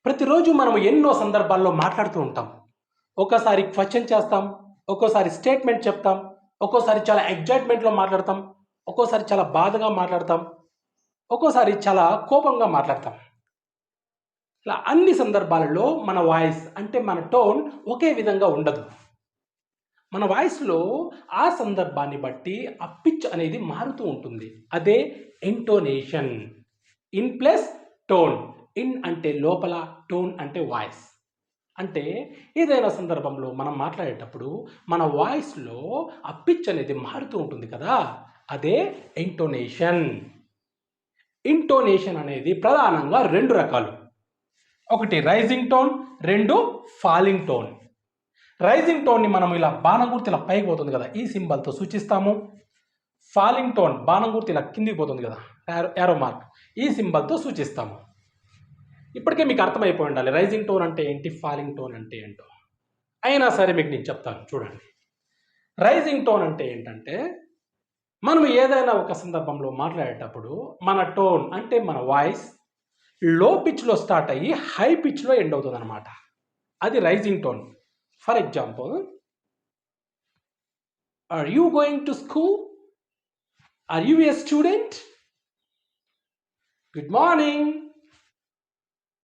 ప్రతిరోజు మనం ఎన్నో సందర్భాల్లో మాట్లాడుతూ ఉంటాం. ఒక్కోసారి క్వెషన్ చేస్తాం, ఒక్కోసారి స్టేట్మెంట్ చెప్తాం, ఒక్కోసారి చాలా ఎగ్జైట్మెంట్‌లో మాట్లాడతాం, ఒక్కోసారి చాలా బాధగా మాట్లాడతాం, ఒక్కోసారి చాలా కోపంగా మాట్లాడతాం. ఇలా అన్ని సందర్భాలలో మన వాయిస్ అంటే మన టోన్ ఒకే విధంగా ఉండదు. మన వాయిస్‌లో ఆ సందర్భాన్ని బట్టి ఆ పిచ్ అనేది మారుతూ ఉంటుంది. అదే intonation. In plus tone. In అంటే లోపల, టోన్ అంటే వాయిస్. అంటే ఏదైనా సందర్భంలో మనం మాట్లాడేటప్పుడు మన వాయిస్‌లో ఆ పిచ్ అనేది మారుతూ ఉంటుంది కదా! అదే ఇంటోనేషన్. ఇంటోనేషన్ అనేది ప్రధానంగా 2 రకాలు. ఒకటి rising tone, 2 falling tone. Rising టోన్‌ని మనం ఇలా బాణం గుర్తు ఇలా పైకి పోతుంది కదా! ఈ సింబల్‌తో సూచిస్తాము. ఫాలింగ్ టోన్ బాణం గుర్తు ఇలా కిందికి పోతుంది కదా! యారో మార్క్ ఈ సింబల్‌తో సూచిస్తాము. ఇప్పటికే మీకు అర్థమైపోయి ఉండాలి రైజింగ్ టోన్ అంటే ఏంటి, ఫాలింగ్ టోన్ అంటే ఏంటో. అయినా సరే మీకు నేను చెప్తాను చూడండి. రైజింగ్ టోన్ అంటే ఏంటంటే మనం ఏదైనా ఒక సందర్భంలో మాట్లాడేటప్పుడు మన టోన్ అంటే మన వాయిస్ లో పిచ్‌లో స్టార్ట్ అయ్యి హై పిచ్‌లో ఎండ్ అవుతుందన్నమాట. అది rising tone. For example, are you going to school? Are you a student? Good morning.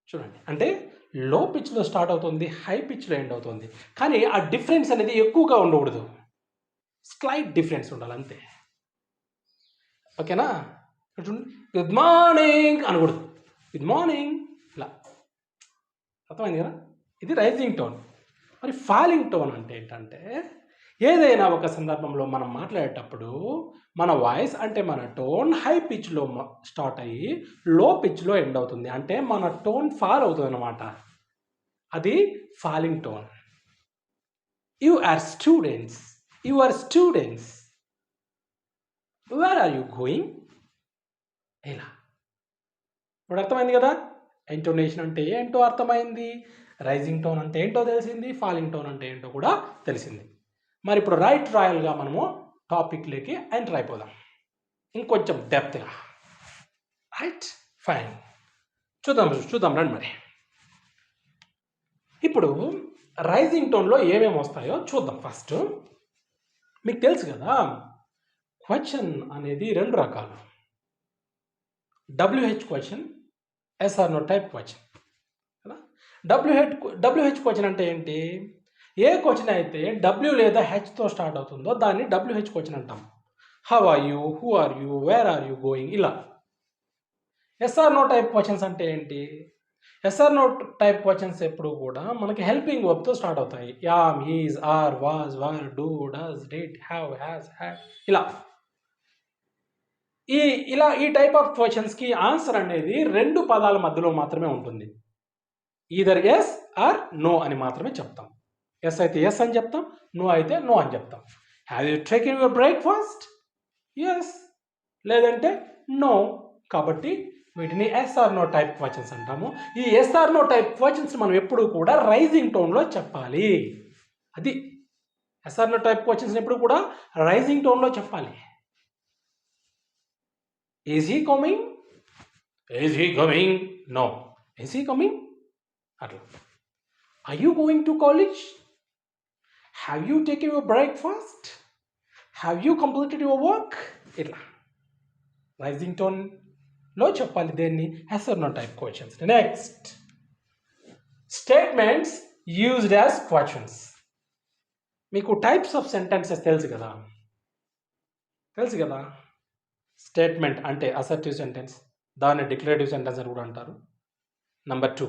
చూడండి, అంటే లో పిచ్‌లో స్టార్ట్ అవుతుంది, హై పిచ్‌లో ఎండ్ అవుతుంది. కానీ ఆ డిఫరెన్స్ అనేది ఎక్కువగా ఉండకూడదు. స్లైట్ డిఫరెన్స్ ఉండాలి అంతే. ఓకేనా? గుడ్ మార్నింగ్ అనకూడదు. గుడ్ మార్నింగ్ ఇలా. అర్థమైంది కదా? ఇది రైజింగ్ టోన్. మరి ఫాలింగ్ టోన్ అంటే ఏంటంటే ఏదైనా ఒక సందర్భంలో మనం మాట్లాడేటప్పుడు మన వాయిస్ అంటే మన టోన్ హై పిచ్‌లో స్టార్ట్ అయ్యి లో పిచ్‌లో ఎండ్ అవుతుంది. అంటే మన టోన్ ఫాల్ అవుతుంది అనమాట. అది falling tone. You are students. You are students. Where are you going? ఇలా. ఇప్పుడు అర్థమైంది కదా? ఇంటోనేషన్ అంటే ఏంటో అర్థమైంది. రైజింగ్ టోన్ అంటే ఏంటో తెలిసింది. ఫాలింగ్ టోన్ అంటే ఏంటో కూడా తెలిసింది. మరి ఇప్పుడు రైట్ రాయల్గా మనము టాపిక్లోకి ఎంటర్ అయిపోదాం ఇంకొంచెం డెప్త్గా. Right, fine. చూద్దాం రండి. మరి ఇప్పుడు రైజింగ్ టోన్లో ఏమేమి వస్తాయో చూద్దాం. ఫస్ట్ మీకు తెలుసు కదా, క్వశ్చన్ అనేది 2 రకాలు. WH question, yes or no type question కదా. WH క్వశ్చన్ అంటే ఏంటి? ఏ క్వశ్చన్ అయితే W లేదా హెచ్తో స్టార్ట్ అవుతుందో దాన్ని WH క్వశ్చన్ అంటాం. How are you, who are you, where are you going, ఇలా. ఎస్ఆర్ నో టైప్ క్వశ్చన్స్ అంటే ఏంటి? ఎస్ఆర్ నో టైప్ క్వశ్చన్స్ ఎప్పుడు కూడా మనకి హెల్పింగ్ వర్బ్తో స్టార్ట్ అవుతాయి. Am, is, are, was, were, do, does, did, have, has, had, ఇలా. ఈ టైప్ ఆఫ్ క్వశ్చన్స్కి ఆన్సర్ అనేది 2 పదాల మధ్యలో మాత్రమే ఉంటుంది. ఈదర్ ఎస్ ఆర్ నో అని మాత్రమే చెప్తాం. ఎస్ అయితే ఎస్ అని చెప్తాం, నో అయితే నో అని చెప్తాం. Have you taken your breakfast? Yes, లేదంటే నో. కాబట్టి వీటిని ఎస్ఆర్ నో టైప్ క్వశ్చన్స్ అంటాము. ఈ ఎస్ఆర్ నో టైప్ క్వశ్చన్స్ మనం ఎప్పుడు కూడా రైజింగ్ టోన్లో చెప్పాలి. అది ఎస్ఆర్ నో టైప్ క్వశ్చన్స్ ఎప్పుడు కూడా రైజింగ్ టోన్లో చెప్పాలి. Is he coming? Is he coming? No. Is he coming? అట్లా. Are you going to college? Have you taken your breakfast? Have you completed your work? ఇట్లా rising టోన్లో చెప్పాలి. దేన్ని? Yes or no type questions. Next, statements used as questions. మీకు types of sentences తెలుసు కదా. Statement అంటే assertive sentence, దాన్ని declarative sentence అని కూడా అంటారు. Number 2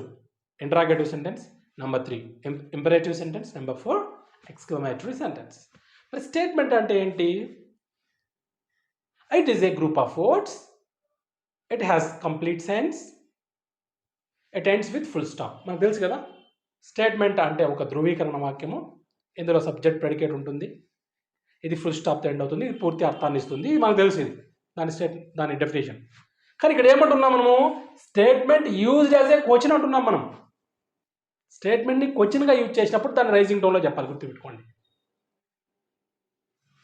interrogative sentence, number 3 imperative sentence, number 4 exclamatory sentence. మరి స్టేట్మెంట్ అంటే ఏంటి? It is a group of words, it has complete sense, it ends with full stop. మనకు తెలుసు కదా. స్టేట్మెంట్ అంటే ఒక ధృవీకరణ వాక్యము, ఇందులో సబ్జెక్ట్ ప్రెడికేట్ ఉంటుంది, ఇది ఫుల్ స్టాప్తో ఎండ్ అవుతుంది, ఇది పూర్తి అర్థాన్ని ఇస్తుంది. ఇది మనకు తెలుసు, ఇది దాని డెఫినేషన్. కానీ ఇక్కడ ఏమంటున్నాం మనము? Statement used as a question అంటున్నాం మనం. స్టేట్మెంట్ని క్వశ్చన్గా యూజ్ చేసినప్పుడు దాన్ని రైజింగ్ టోన్లో చెప్పాలి. గుర్తుపెట్టుకోండి,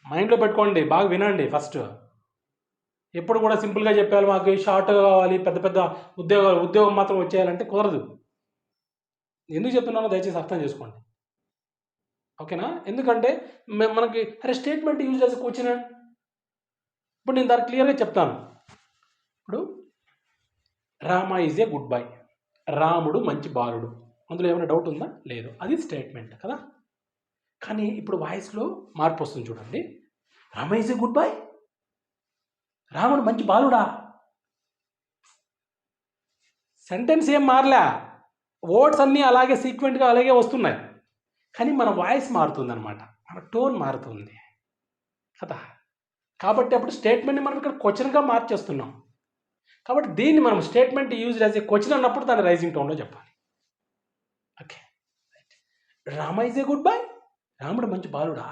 మైండ్లో పెట్టుకోండి, బాగా వినండి. ఫస్ట్ ఎప్పుడు కూడా సింపుల్గా చెప్పాలి, మాకు షార్ట్గా కావాలి, పెద్ద పెద్ద ఉద్యోగం మాత్రం వచ్చేయాలంటే కుదరదు. ఎందుకు చెప్తున్నానో దయచేసి అర్థం చేసుకోండి. ఓకేనా? ఎందుకంటే మనకి అరే స్టేట్మెంట్ యూజ్ చేసి క్వశ్చన్. ఇప్పుడు నేను దాన్ని క్లియర్గా చెప్తాను. ఇప్పుడు Rama is a good boy. రాముడు మంచి బాలుడు. అందులో ఏమైనా డౌట్ ఉందా? లేదు. అది స్టేట్మెంట్ కదా. కానీ ఇప్పుడు వాయిస్లో మార్పు వస్తుంది చూడండి. Rama is a good boy, రాముడు మంచి బాలుడా. సెంటెన్స్ ఏం మారలే, వర్డ్స్ అన్నీ అలాగే సీక్వెంట్గా అలాగే వస్తున్నాయి. కానీ మన వాయిస్ మారుతుంది అనమాట, మన టోన్ మారుతుంది కదా. కాబట్టి అప్పుడు స్టేట్మెంట్ని మనం ఇక్కడ క్వశ్చన్గా మార్చేస్తున్నాం. కాబట్టి దీన్ని మనం statement use as a question అన్నప్పుడు దాన్ని రైజింగ్ టోన్లో చెప్పాలి. Okay, Rama is a good boy, రాముడు మంచి బాలుడా.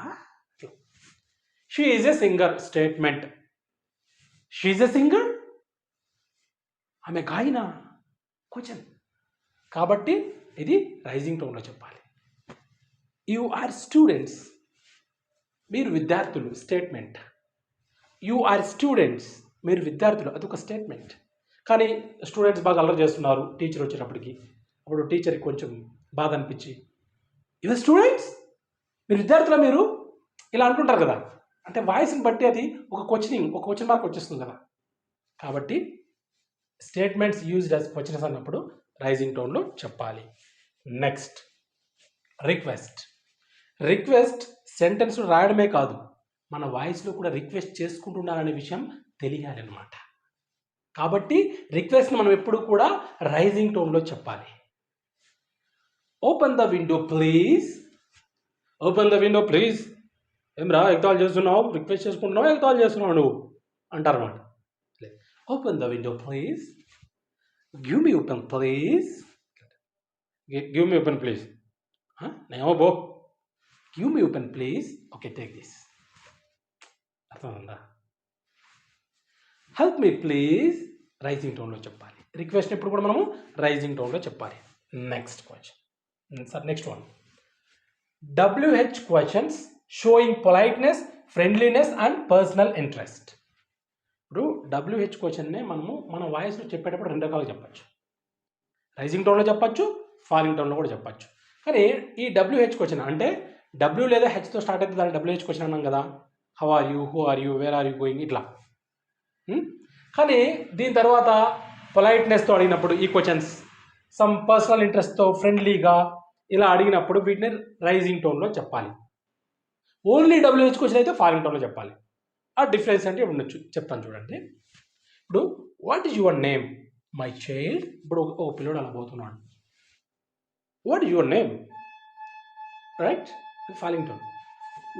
She is a singer. Statement. She is a singer, ఆమె గాయన. క్వశ్చన్. కాబట్టి ఇది రైజింగ్ టోన్లో చెప్పాలి. యు ఆర్ స్టూడెంట్స్, మీరు విద్యార్థులు. స్టేట్మెంట్. యు ఆర్ స్టూడెంట్స్, మీరు విద్యార్థులు. అదొక స్టేట్మెంట్. కానీ స్టూడెంట్స్ బాగా అల్లరి చేస్తున్నారు టీచర్ వచ్చేటప్పటికి. అప్పుడు టీచర్కి కొంచెం బాధ అనిపించి, యువర్ స్టూడెంట్స్, మీరు విద్యార్థుల మీరు ఇలా అంటుంటారు కదా. అంటే వాయిస్ని బట్టి అది ఒక క్వశ్చన్ మార్క్ వచ్చేస్తుంది కదా. కాబట్టి స్టేట్మెంట్స్ యూజ్డ్ యాజ్ క్వశ్చన్స్ అన్నప్పుడు రైజింగ్ టోన్లో చెప్పాలి. Next, request. రిక్వెస్ట్ సెంటెన్స్ రాయడమే కాదు, మన వాయిస్లో కూడా రిక్వెస్ట్ చేసుకుంటున్నారనే విషయం తెలియాలి అన్నమాట. కాబట్టి రిక్వెస్ట్ని మనం ఎప్పుడు కూడా రైజింగ్ టోన్లో చెప్పాలి. Open the window please. Open the window please. ఏమ్రా ఎగతాళి చేస్తున్నావు, రిక్వెస్ట్ చేసుకుంటున్నావు, ఎగతాళి చేస్తున్నావు నువ్వు అంటారన్నమాట. Open the window please. Give me open please. Give me open please. నేమో బో, give me open please. Okay, take this. అర్థమైందా? Help me please. రైజింగ్ టోన్లో చెప్పాలి. రిక్వెస్ట్ ఎప్పుడు కూడా మనము రైజింగ్ టోన్లో చెప్పాలి. Next question sir, next one. WH questions showing politeness, friendliness and personal interest. ఇప్పుడు WH క్వశ్చన్నే మనము మన వాయిస్లో చెప్పేటప్పుడు రెండు రకాలుగా చెప్పచ్చు. రైజింగ్ టోన్లో చెప్పచ్చు, ఫాలింగ్ టోన్లో కూడా చెప్పచ్చు. కానీ ఈ WH క్వశ్చన్ అంటే W లేదా హెచ్తో స్టార్ట్ అయితే దాన్ని WH క్వశ్చన్ అన్నాం కదా. How are you, who are you, where are you going, ఇట్లా. కానీ దీని తర్వాత పొలైట్నెస్తో అడిగినప్పుడు ఈ క్వశ్చన్స్, సమ్ పర్సనల్ ఇంట్రెస్ట్తో ఫ్రెండ్లీగా ఇలా అడిగినప్పుడు వీటిని రైజింగ్ టోన్లో చెప్పాలి. ఓన్లీ WH క్వశ్చన్ అయితే ఫాలింగ్ టోన్లో చెప్పాలి. ఆ డిఫరెన్స్ అంటే ఉండొచ్చు, చెప్తాను చూడండి. ఇప్పుడు what is your name my child. ఇప్పుడు ఒక పిల్లడు అలా పోతున్నాడు. What is your name, right, falling tone.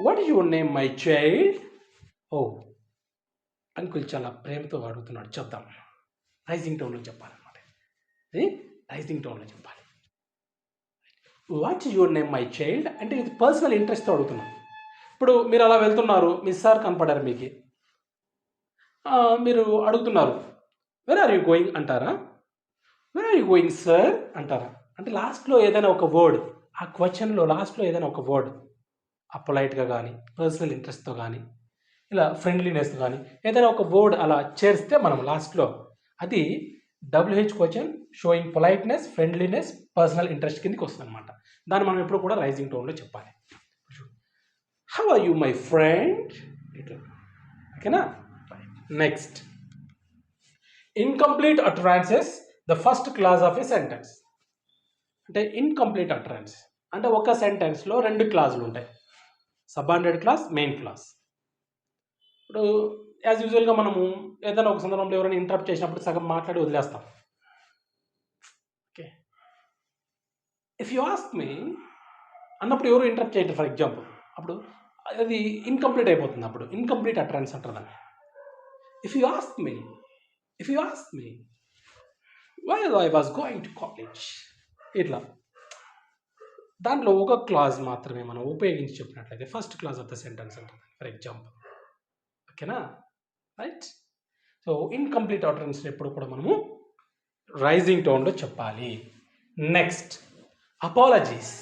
What is your name my child. ఓ, అంకుల్ చాలా ప్రేమతో అడుగుతున్నాడు, చెప్తాం. రైజింగ్ టోన్లో చెప్పాలన్నమాట. ఇది రైజింగ్ టోన్లో చెప్పాలి. What is your name my child అంటే ఇది పర్సనల్ ఇంట్రెస్ట్తో అడుగుతున్నాం. ఇప్పుడు మీరు అలా వెళ్తున్నారు, మీ సార్ కనపడారు మీకు, మీరు అడుగుతున్నారు, వేర్ ఆర్ యూ గోయింగ్ అంటారా, where are you going sir అంటారా. అంటే లాస్ట్లో ఏదైనా ఒక వర్డ్, ఆ క్వశ్చన్లో లాస్ట్లో ఏదైనా ఒక వర్డ్, ఆ పొలైట్గా కానీ పర్సనల్ ఇంట్రెస్ట్తో కానీ ఇలా ఫ్రెండ్లీనెస్ కానీ ఏదైనా ఒక వర్డ్ అలా చేరిస్తే మనం లాస్ట్లో అది WH question showing politeness, friendliness, personal interest కిందకి వస్తుంది అనమాట. దాన్ని మనం ఎప్పుడు కూడా రైజింగ్ టోన్లో చెప్పాలి. How are you my friend, ఇట్లా. ఓకేనా. Next, incomplete utterances the first clause of a sentence. అంటే ఇన్కంప్లీట్ అటరెన్స్ అంటే ఒక సెంటెన్స్లో రెండు క్లాజులు ఉంటాయి, సబార్డినేట్ క్లాజ్, మెయిన్ క్లాజ్. ఇప్పుడు యాజ్ యూజువల్గా మనము ఏదైనా ఒక సందర్భంలో ఎవరైనా ఇంటరప్ట్ చేసినప్పుడు సగం మాట్లాడి వదిలేస్తాం. ఓకే, ఇఫ్ యూ ఆస్క్ మీ అన్నప్పుడు ఎవరు ఇంటరప్ట్ చేయరు ఫర్ ఎగ్జాంపుల్, అప్పుడు అది ఇన్కంప్లీట్ అయిపోతుంది. అప్పుడు ఇన్కంప్లీట్ అటరెన్స్ అంటారు దాన్ని. If you ask me why I was going to college, ఇట్లా. దాంట్లో ఒక క్లాజ్ మాత్రమే మనం ఉపయోగించి చెప్పినట్లయితే first clause of the sentence అంటుంది ఫర్ ఎగ్జాంపుల్. ఓకేనా, రైట్. సో ఇన్కంప్లీట్ అటరెన్స్ ఎప్పుడు కూడా మనము రైజింగ్ టోన్లో చెప్పాలి. నెక్స్ట్, అపాలజీస్,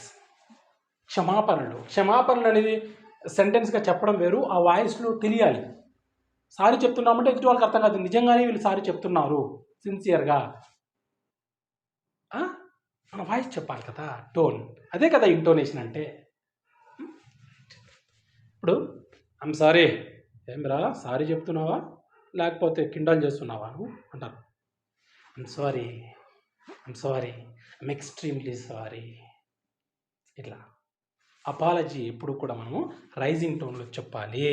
క్షమాపణలు అనేది సెంటెన్స్గా చెప్పడం వేరు, ఆ వాయిస్లో తెలియాలి. సారీ చెప్తున్నామంటే ఎదుటి వాళ్ళకి అర్థం కాదు, నిజంగానే వీళ్ళు సారీ చెప్తున్నారు సిన్సియర్గా. మన వాయిస్ చెప్పాలి కదా, టోన్. అదే కదా ఇంటోనేషన్ అంటే. ఇప్పుడు ఐమ్ సారీ, ఏమిరా సారీ చెప్తున్నావా లేకపోతే కిండాలు చేస్తున్నావా నువ్వు అంటారు. I'm sorry, I'm extremely sorry. ఇట్లా అపాలజీ ఎప్పుడు కూడా మనము రైజింగ్ టోన్లో చెప్పాలి.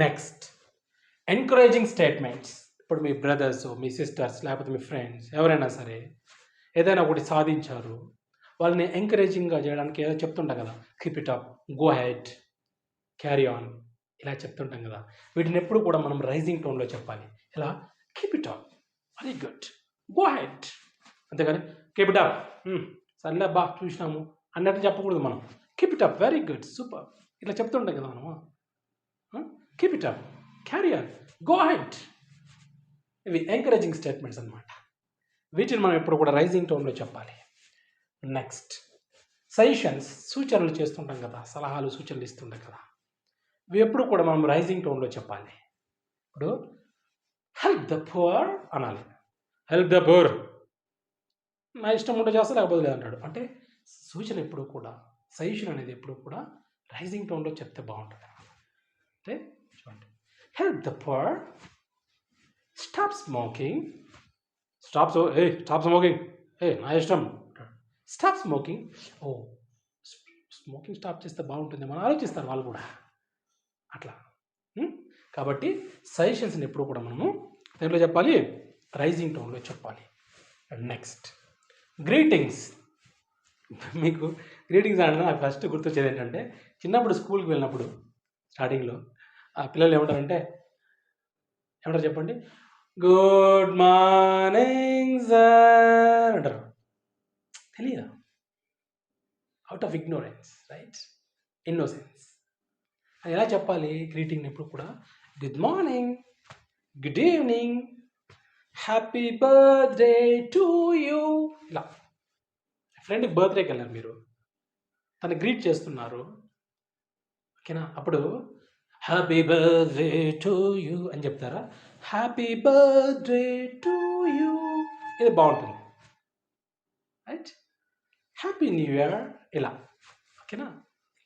Next, encouraging statements. ఇప్పుడు మీ బ్రదర్స్, మీ సిస్టర్స్, లేకపోతే మీ ఫ్రెండ్స్ ఎవరైనా సరే ఏదైనా ఒకటి సాధించారు, వాళ్ళని ఎంకరేజింగ్గా చేయడానికి ఏదో చెప్తుంటాం కదా, keep it up, go head, carry on, ఇలా చెప్తుంటాం కదా. వీటిని ఎప్పుడు కూడా మనం రైజింగ్ టోన్లో చెప్పాలి. ఇలా keep it up, very good, go head. అంతేగాని కీప్ ఇట్ అప్, సర్లే బా చూసినాము అన్నట్టు చెప్పకూడదు. మనం keep it up, very good, super, ఇట్లా చెప్తుంటాం కదా మనము. Keep it up, carry on, go head. ఇవి ఎంకరేజింగ్ స్టేట్మెంట్స్ అనమాట. వీటిని మనం ఎప్పుడు కూడా రైజింగ్ టోన్లో చెప్పాలి. నెక్స్ట్, సజెషన్స్, సూచనలు చేస్తుంటాం కదా, సలహాలు సూచనలు ఇస్తుంటాం కదా, ఇవి ఎప్పుడు కూడా మనం రైజింగ్ టోన్లో చెప్పాలి. ఇప్పుడు హెల్ప్ ద పువర్ అనాలి. హెల్ప్ ద పువర్, నా ఇష్టం ఉంటే చేస్తా లేకపోతే లేదంటాడు. అంటే సూచన ఎప్పుడు కూడా, సజెషన్ అనేది ఎప్పుడు కూడా రైజింగ్ టోన్లో చెప్తే బాగుంటుంది. అంటే చూడండి, help the poor, stop smoking, stop smoking, నా ఇష్టం, స్టాప్ స్మోకింగ్. ఓ, స్మోకింగ్ స్టాప్ చేస్తే బాగుంటుంది మనం ఆలోచిస్తారు వాళ్ళు కూడా అట్లా. కాబట్టి సజెషన్స్ని ఎప్పుడు కూడా మనము దేంట్లో చెప్పాలి, రైజింగ్ టోన్లో చెప్పాలి. Next, greetings. మీకు గ్రీటింగ్స్ అంటే నాకు ఫస్ట్ గుర్తొచ్చేది ఏంటంటే, చిన్నప్పుడు స్కూల్కి వెళ్ళినప్పుడు స్టార్టింగ్లో ఆ పిల్లలు ఏమంటారంటే, ఏమంటారు చెప్పండి, గుడ్ మార్నింగ్ సార్ అంటారు. తెలియదా, out of ignorance, right, innocence. అది ఎలా చెప్పాలి గ్రీటింగ్ ఎప్పుడు కూడా, good morning, good evening, happy birthday to you. ఇలా ఫ్రెండ్కి బర్త్డేకి వెళ్ళారు మీరు, తను గ్రీట్ చేస్తున్నారు, ఓకేనా, అప్పుడు హ్యాపీ బర్త్డే టు యూ అని చెప్తారా, హ్యాపీ బర్త్డే టు యూ, ఇది బాగుంటుంది, రైట్. హ్యాపీ న్యూ ఇయర్, ఇలా, ఓకేనా.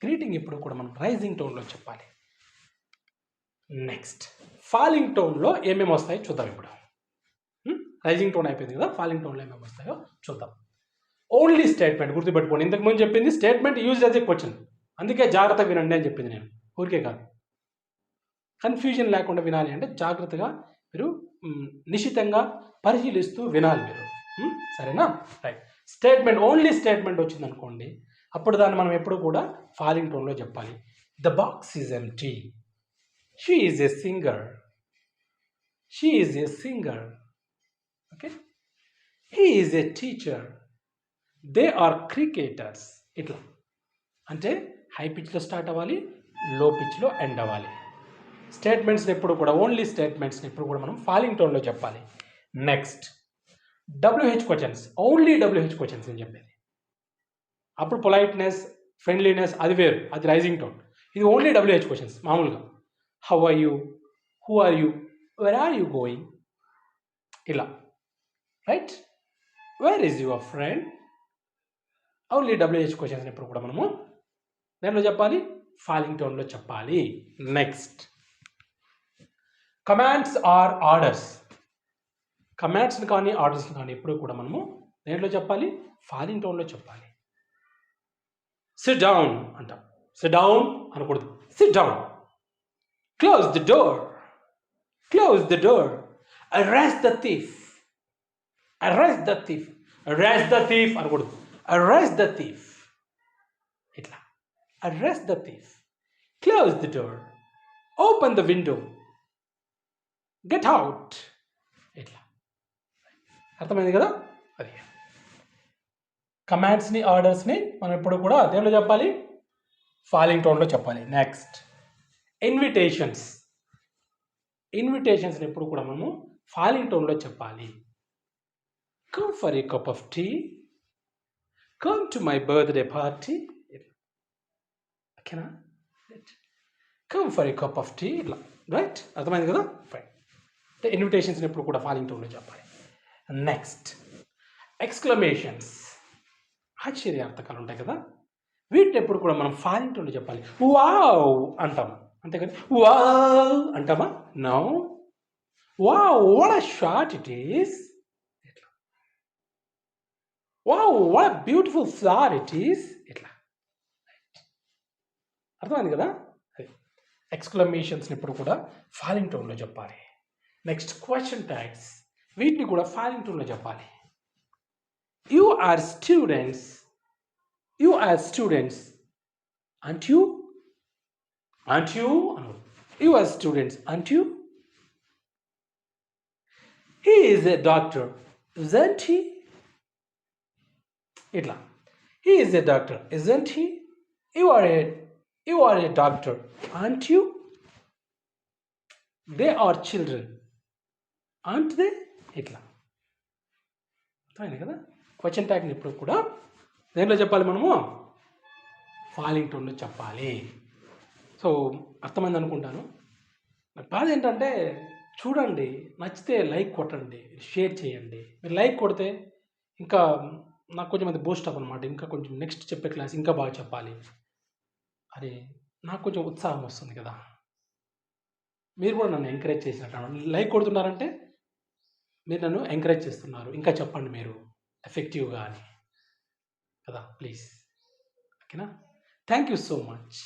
గ్రీటింగ్ ఇప్పుడు కూడా మనం రైజింగ్ టోన్లో చెప్పాలి. నెక్స్ట్, ఫాలింగ్ టోన్లో ఏమేమి వస్తాయో చూద్దాం. ఇప్పుడు రైజింగ్ టోన్ అయిపోయింది కదా, ఫాలింగ్ టోన్లో ఏమేమి వస్తాయో చూద్దాం. ఓన్లీ స్టేట్మెంట్ గుర్తుపెట్టుకోండి. ఇంతకుముందు చెప్పింది statement use as a question, అందుకే జాగ్రత్తగా వినండి అని చెప్పింది నేను, ఊరికే కాదు. కన్ఫ్యూజన్ లేకుండా వినాలి అంటే జాగ్రత్తగా మీరు నిశితంగా పరిశీలిస్తూ వినాలి మీరు, సరేనా. రైట్. స్టేట్మెంట్, ఓన్లీ స్టేట్మెంట్ వచ్చింది అనుకోండి, అప్పుడు దాన్ని మనం ఎప్పుడు కూడా ఫాలింగ్ టోన్లో చెప్పాలి. The box is empty, she is a singer, she is a singer, okay. He is a teacher, they are cricketers. ఇట్లా అంటే హై పిచ్లో స్టార్ట్ అవ్వాలి, లో పిచ్లో ఎండ్ అవ్వాలి. స్టేట్మెంట్స్ని ఎప్పుడు కూడా, ఓన్లీ స్టేట్మెంట్స్ని ఎప్పుడు కూడా మనం ఫాలింగ్ టోన్లో చెప్పాలి. Next, WH questions, only WH questions అని చెప్పేది. అప్పుడు పొలైట్నెస్, ఫ్రెండ్లీనెస్ అది వేరు, అది రైజింగ్ టోన్. ఇది ఓన్లీ WH క్వశ్చన్స్. మామూలుగా how are you, who are you, where are you going, ఇలా, right. Where is your friend, only WH questions ఎప్పుడు కూడా మనము దేంట్లో చెప్పాలి, ఫాలింగ్ టోన్లో చెప్పాలి. Next, commands or orders. కమాండ్స్ని కానీ ఆర్డర్స్ని కానీ ఎప్పుడు కూడా మనము దేంట్లో చెప్పాలి, ఫాలింగ్ టోన్లో చెప్పాలి. సిట్ డౌన్ అంటాం, సిట్ డౌన్ అనకూడదు, SIT down. Close the door, close the door. Arrest the thief, arrest the thief, arrest the thief అనకూడదు, అరెస్ట్ ద థీఫ్. ఇట్లా, arrest the thief, close the door, open the window, get out. ఇట్లా, అర్థమైంది కదా. అది కమాండ్స్ని ఆర్డర్స్ని మనం ఎప్పుడు కూడా దేంట్లో చెప్పాలి, ఫాలింగ్ టోన్లో చెప్పాలి. Next, invitations. ఇన్విటేషన్స్ని ఎప్పుడు కూడా మనము ఫాలింగ్ టోన్లో చెప్పాలి. Come for a cup of tea, come to my birthday party, ఓకేనా. Come for a cup of tea, ఇట్లా, రైట్. అర్థమైంది కదా. ఫైన్. అంటే ఇన్విటేషన్స్ని ఎప్పుడు కూడా ఫాలింగ్ టోన్లో చెప్పాలి. నెక్స్ట్, ఎక్స్క్లమేషన్స్. ఆశ్చర్యార్థకాలు ఉంటాయి కదా, వీటిని ఎప్పుడు కూడా మనం ఫాలింగ్ టోన్లో చెప్పాలి. వావ్ అంటాం, అంతేకాని వావ్ అంటామా? No. Wow what a shot it is. ఇట్లా. Wow what a beautiful flower it is. ఇట్లా. అర్థమైంది కదా. ఎక్స్క్లమేషన్స్ని ఎప్పుడు కూడా ఫాలింగ్ టోన్లో చెప్పాలి. నెక్స్ట్ క్వశ్చన్ ట్యాగ్స్, వీటిని కూడా ఫాలింగ్ టోన్లో చెప్పాలి. You are students, you are students, aren't you, aren't you అను. You are students, aren't you. He is a doctor, isn't he. ఇట్లా. He is a doctor, isn't he. You are a doctor, aren't you. They are children, aren't they. ఇట్లా. అర్థమైంది కదా. Question ట్యాగ్ని ఇప్పుడు కూడా దేంట్లో చెప్పాలి మనము? ఫాలింగ్ టోన్లో చెప్పాలి. సో అర్థమైంది అనుకుంటాను. నాకు బాధ ఏంటంటే, చూడండి, నచ్చితే లైక్ కొట్టండి, షేర్ చేయండి. మీరు లైక్ కొడితే ఇంకా నాకు కొంచెం అది బూస్ట్ అప్ అనమాట. ఇంకా కొంచెం నెక్స్ట్ చెప్పే క్లాస్ ఇంకా బాగా చెప్పాలి అని నాకు కొంచెం ఉత్సాహం వస్తుంది కదా. మీరు కూడా నన్ను ఎంకరేజ్ చేసినట్టు, లైక్ కొడుతున్నారంటే మీరు నన్ను ఎంకరేజ్ చేస్తున్నారు, ఇంకా చెప్పండి మీరు ఎఫెక్టివ్గా అని కదా. ప్లీజ్, ఓకేనా. Thank you so much.